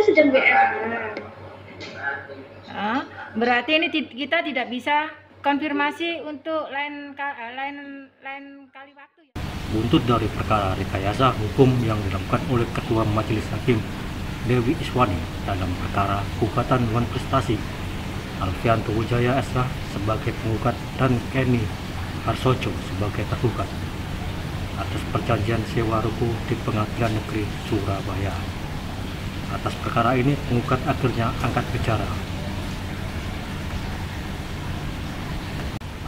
saya sedang WFH. Berarti ini kita tidak bisa konfirmasi untuk lain kali waktu ya. Buntut dari perkara rekayasa hukum yang dilakukan oleh Ketua Majelis Hakim Dewi Iswani dalam perkara gugatan dewan prestasi Alfianto Wijaya SH sebagai penggugat dan Kenny Harsojo sebagai tergugat atas perjanjian sewa ruko di Pengadilan Negeri Surabaya. Atas perkara ini penggugat akhirnya angkat bicara.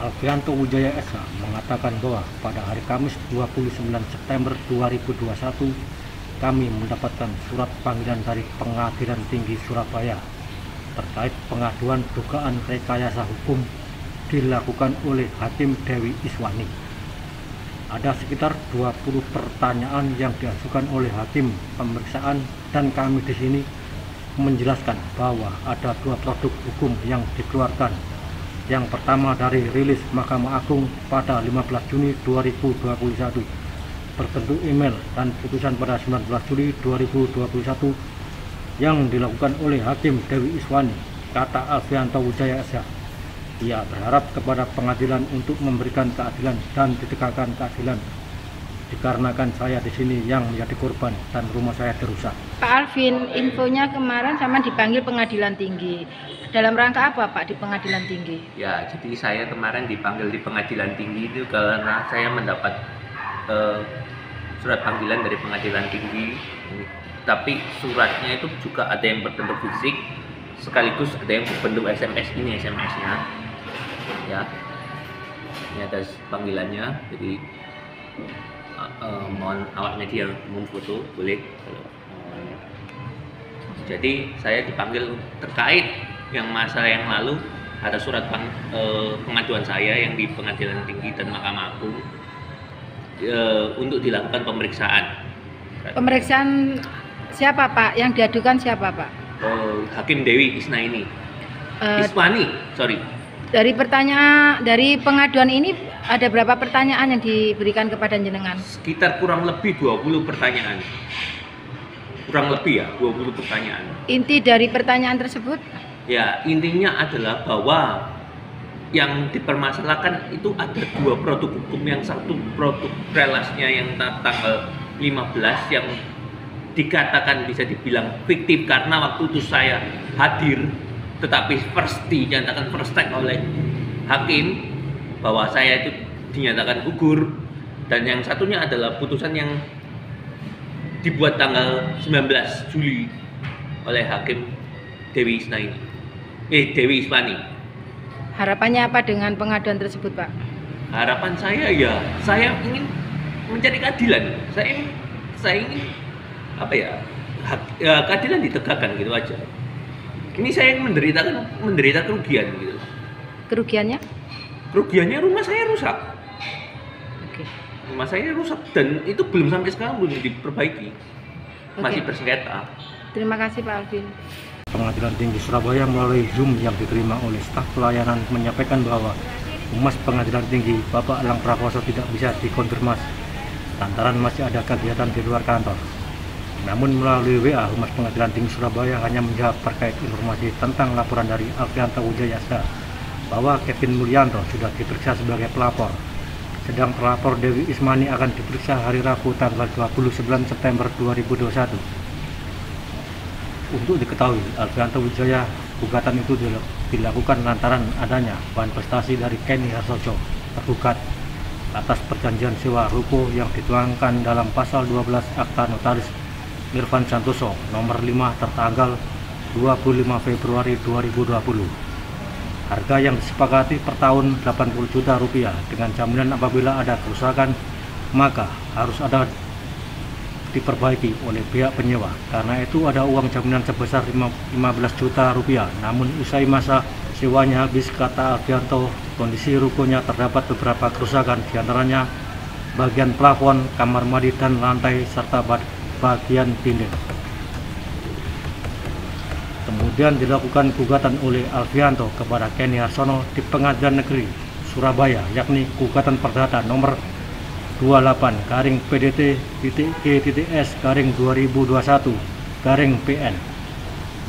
Alfianto Wijaya SH mengatakan bahwa pada hari Kamis 29 September 2021 kami mendapatkan surat panggilan dari Pengadilan Tinggi Surabaya terkait pengaduan dugaan rekayasa hukum dilakukan oleh Hakim Dewi Iswani. Ada sekitar 20 pertanyaan yang diajukan oleh hakim pemeriksaan dan kami di sini menjelaskan bahwa ada 2 produk hukum yang dikeluarkan. Yang pertama dari rilis Mahkamah Agung pada 15 Juni 2021 berbentuk email dan putusan pada 19 Juli 2021 yang dilakukan oleh Hakim Dewi Iswani, kata Alfianto Wijaya SH. Ia berharap kepada pengadilan untuk memberikan keadilan dan ditegakkan keadilan dikarenakan saya di sini yang menjadi korban dan rumah saya dirusak. Pak Alvin, infonya kemarin sama dipanggil Pengadilan Tinggi. Dalam rangka apa Pak di Pengadilan Tinggi? Ya, jadi saya kemarin dipanggil di Pengadilan Tinggi itu karena saya mendapat surat panggilan dari Pengadilan Tinggi, tapi suratnya itu juga ada yang berbentuk fisik sekaligus ada yang berbentuk SMS. Ini SMS-nya ya, ini ada panggilannya. Jadi mohon awak media memfoto boleh. Jadi saya dipanggil terkait yang masa yang lalu ada surat pengaduan saya yang di Pengadilan Tinggi dan Mahkamah Agung untuk dilakukan pemeriksaan. Pemeriksaan siapa Pak? Yang diadukan siapa Pak? Hakim Dewi Iswani. Dari pengaduan ini ada berapa pertanyaan yang diberikan kepada jenengan? Sekitar kurang lebih 20 pertanyaan. Kurang lebih ya, 20 pertanyaan. Inti dari pertanyaan tersebut? Ya, intinya adalah bahwa yang dipermasalahkan itu ada 2 produk hukum. Yang satu produk relasnya yang tanggal 15 yang dikatakan bisa dibilang fiktif karena waktu itu saya hadir, tetapi dinyatakan first take oleh hakim bahwa saya itu dinyatakan gugur. Dan yang satunya adalah putusan yang dibuat tanggal 19 Juli oleh Hakim Dewi Iswani. Harapannya apa dengan pengaduan tersebut Pak? Harapan saya ya, saya ingin mencari keadilan. Saya ingin apa ya, keadilan ditegakkan gitu aja. Ini saya menderita kerugian gitu. Kerugiannya? Kerugiannya rumah saya rusak. Oke. Rumah saya rusak dan itu belum sampai sekarang belum diperbaiki. Masih bersengketa. Terima kasih Pak Alvin. Pengadilan Tinggi Surabaya melalui Zoom yang diterima oleh staf pelayanan menyampaikan bahwa Humas Pengadilan Tinggi Bapak Elang Prakoso tidak bisa dikonfirmasi lantaran masih ada kegiatan di luar kantor. Namun melalui WA Humas Pengadilan Tinggi Surabaya hanya menjawab terkait informasi tentang laporan dari Alfianto Wijaya SH bahwa Kevin Mulyanto sudah diperiksa sebagai pelapor. Sedang pelapor Dewi Iswani akan diperiksa hari Rabu tanggal 29 September 2021. Untuk diketahui, Alfianto Wijaya gugatan itu dilakukan lantaran adanya bahan prestasi dari Kenny Harsojo tergugat atas perjanjian sewa ruko yang dituangkan dalam pasal 12 Akta Notaris Irfan Santoso nomor 5 tertanggal 25 Februari 2020. Harga yang disepakati per tahun Rp80 juta dengan jaminan apabila ada kerusakan maka harus ada diperbaiki oleh pihak penyewa. Karena itu ada uang jaminan sebesar Rp15 juta. Namun usai masa sewanya habis, kata Alfianto, kondisi rukonya terdapat beberapa kerusakan, diantaranya bagian plafon, kamar mandi dan lantai serta bagian dinding. Kemudian dilakukan gugatan oleh Alfianto kepada Kenny Harsono di Pengadilan Negeri Surabaya, yakni gugatan perdata nomor 28/PDT-G-S/2021/PN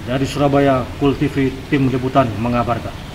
Dari Surabaya, Kul TV, tim liputan mengabarkan.